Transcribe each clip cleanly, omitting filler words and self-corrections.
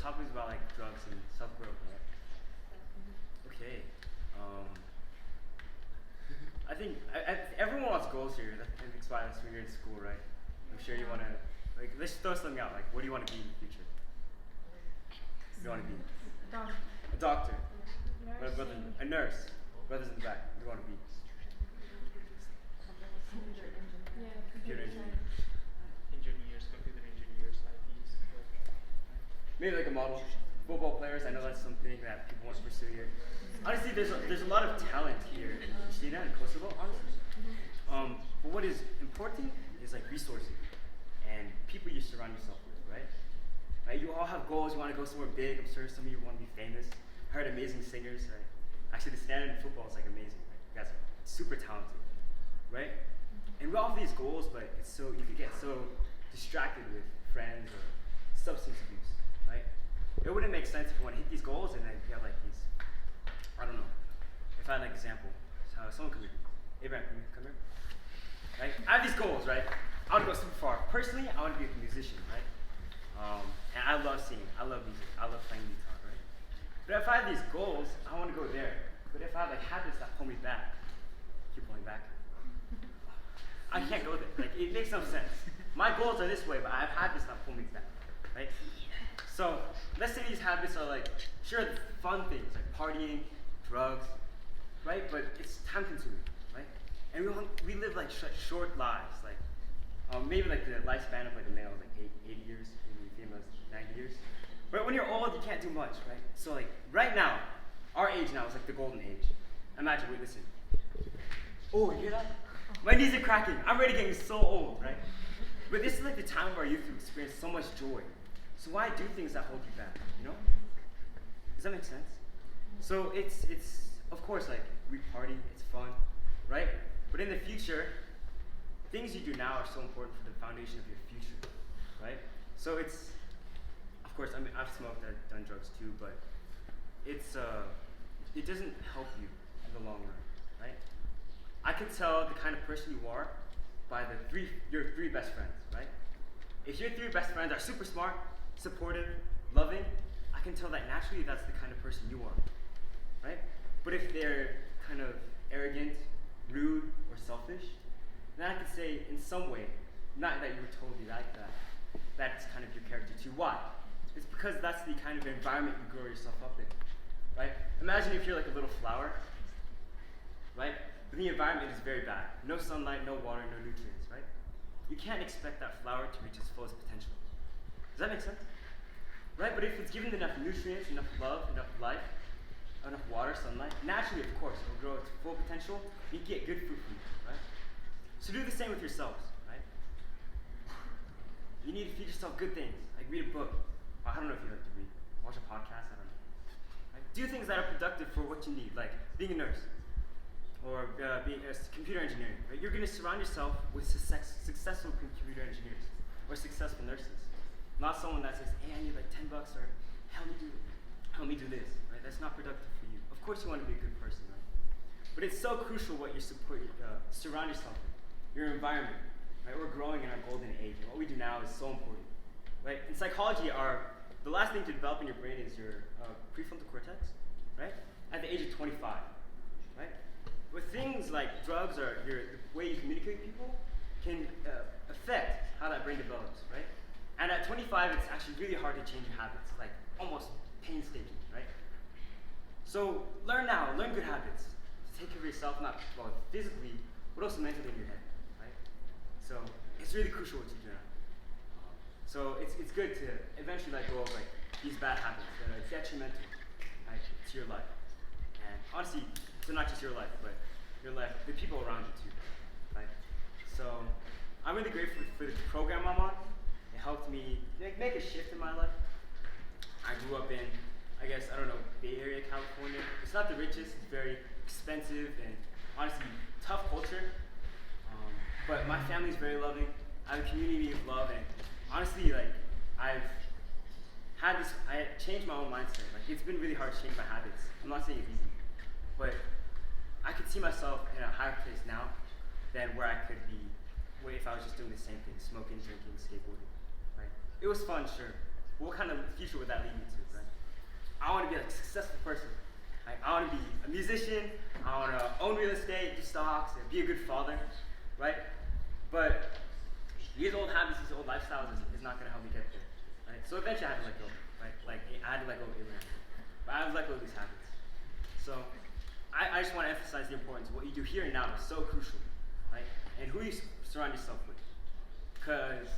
topic is about like drugs and self-growth, right? Okay. I think everyone wants goals here. That's why that's when you're in school, right? I'm sure you want to, like, let's throw something out. Like, what do you want to be in the future? What do you want to be? Doctor. A doctor. Nurse. A nurse. Brothers in the back. What do you want to be? Computer engineer. Engineers, computer engineers, ITs. Maybe like a model. Football players. I know that's something that people want to pursue here. Honestly, there's a lot of talent here in Christina and Kosovo, honestly. But what is important is like resources and people you surround yourself with, right? Right? You all have goals. You want to go somewhere big. I'm sure some of you want to be famous. I heard amazing singers, right? Actually, the standard in football is like amazing, right? You guys are super talented, right? And we all have these goals, but you could get so distracted with friends or substance abuse, right? It wouldn't make sense if you want to hit these goals and then you have like these, I don't know. If I had an example, so someone come here. Abraham, can you come here? Right? I have these goals, right? I want to go super far. Personally, I want to be a musician, right? And I love singing. I love music. I love playing guitar, right? But if I have these goals, I want to go there. But if I have like habits that pull me back, keep pulling back. I can't go there. Like, it makes no sense. My goals are this way, but I have habits that pull me back, right? So let's say these habits are like, sure, fun things like partying, drugs, right? But it's time consuming, right? And we live like short lives, like maybe like the lifespan of like a male is like 80 years, maybe females 90 years. But when you're old, you can't do much, right? So like right now, our age now is like the golden age. Imagine, wait, listen. Oh, you hear that? My knees are cracking. I'm already getting so old, right? But this is like the time of our youth to experience so much joy. So why do things that hold you back, you know? Does that make sense? So it's of course, like, we party, it's fun, right? But in the future, things you do now are so important for the foundation of your future, right? So it's, of course, I mean, I've smoked, I've done drugs too, but it doesn't help you in the long run, right? I could tell the kind of person you are by your three best friends, right? If your three best friends are super smart, supportive, loving, I can tell that naturally that's the kind of person you are, right? But if they're kind of arrogant, rude, or selfish, then I could say in some way, not that you were totally like that, that's kind of your character too. Why? It's because that's the kind of environment you grow yourself up in, right? Imagine if you're like a little flower, right? But the environment is very bad. No sunlight, no water, no nutrients, right? You can't expect that flower to reach its fullest potential. Does that make sense? Right? But if it's given enough nutrients, enough love, enough life, enough water, sunlight, naturally, of course, it will grow its full potential. You get good fruit from it, right? So do the same with yourselves, right? You need to feed yourself good things, like read a book. I don't know if you like to read. Watch a podcast, I don't know. Right? Do things that are productive for what you need, like being a nurse or being a computer engineer. Right? You're going to surround yourself with successful computer engineers or successful nurses. Not someone that says, hey, I need like $10 or help me do this. Right? That's not productive for you. Of course you want to be a good person, right? But it's so crucial what you surround yourself with, your environment. Right? We're growing in our golden age, and what we do now is so important. Right? In psychology, the last thing to develop in your brain is your prefrontal cortex, right? At the age of 25, right? With things like drugs or the way you communicate with people can affect how that brain develops, right? And at 25, it's actually really hard to change your habits, like almost painstaking, right? So learn now, learn good habits. Take care of yourself, not well, physically, but also mentally in your head, right? So it's really crucial what you do now. So it's good to eventually let go of like these bad habits that are detrimental, right, to your life. And honestly, so not just your life, but your life, the people around you too, right? So I'm really grateful for the program I'm on. It helped me make a shift in my life. I grew up in, I guess, I don't know, Bay Area, California. It's not the richest, it's very expensive and honestly tough culture. But my family's very loving. I have a community of love, and honestly, like, I changed my own mindset. Like, it's been really hard to change my habits. I'm not saying it's easy, but I could see myself in a higher place now than where I could be if I was just doing the same thing, smoking, drinking, skateboarding, right? It was fun, sure, what kind of future would that lead me to, right? I want to be like a successful person. Like, I want to be a musician. I want to own real estate, do stocks, and be a good father, right? But these old habits, these old lifestyles is not going to help me get there, right? So eventually I had to let go, right? Like I had to let go of Abraham. But I had to let go of these habits. So I just want to emphasize the importance of what you do here and now is so crucial, right? And who you surround yourself with. Because,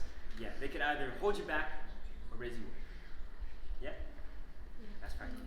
yeah, they could either hold you back or raise you up. Yeah? That's practical.